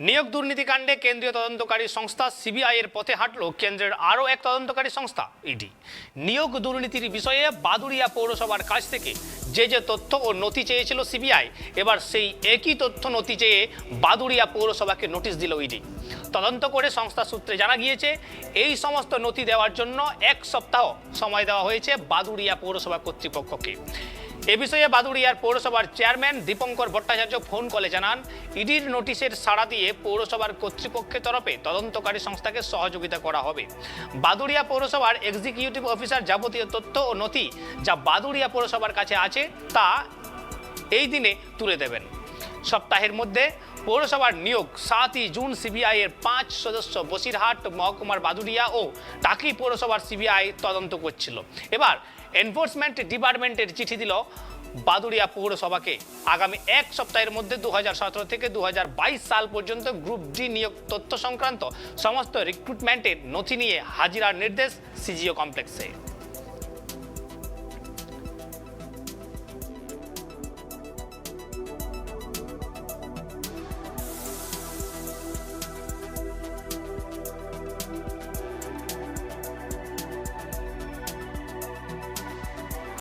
নিয়োগ দুর্নীতিকাণ্ডে কেন্দ্রীয় তদন্তকারী সংস্থা সিবিআই এর পথে হাঁটল কেন্দ্রের আরও এক তদন্তকারী সংস্থা ইডি। নিয়োগ দুর্নীতির বিষয়ে বাদুড়িয়া পৌরসভার কাছ থেকে যে তথ্য ও নথি চেয়েছিল সিবিআই, এবার সেই একই তথ্য নথি চেয়ে বাদুড়িয়া পৌরসভাকে নোটিশ দিল ইডি। তদন্ত করে সংস্থা সূত্রে জানা গিয়েছে, এই সমস্ত নথি দেওয়ার জন্য 1 সপ্তাহ সময় দেওয়া হয়েছে বাদুড়িয়া পৌরসভা কর্তৃপক্ষকে। এ বিষয়ে বাদুড়িয়ার পৌরসভার চেয়ারম্যান দীপঙ্কর ভট্টাচার্য ফোন কলে জানান, ইডির নোটিশের সাড়া দিয়ে পৌরসভার কর্তৃপক্ষের তরফে তদন্তকারী সংস্থাকে সহযোগিতা করা হবে। বাদুড়িয়া পৌরসভার এক্সিকিউটিভ অফিসার যাবতীয় তথ্য ও নথি যা বাদুড়িয়া পৌরসভার কাছে আছে তা এই দিনে তুলে দেবেন। সপ্তাহের মধ্যে পৌরসভার নিয়োগ 7ই জুন সিবিআই এর 5 সদস্য বসিরহাট মহকুমার বাদুড়িয়া ও টাকি পৌরসভার সিবিআই তদন্ত করছিল। এবার এনফোর্সমেন্ট ডিপার্টমেন্টের চিঠি দিল বাদুড়িয়া পৌরসভাকে। আগামী 1 সপ্তাহের মধ্যে 2017 থেকে 2022 সাল পর্যন্ত গ্রুপ ডি নিয়োগ তথ্য সংক্রান্ত সমস্ত রিক্রুটমেন্টের নথি নিয়ে হাজিরার নির্দেশ সিজিও কমপ্লেক্সে।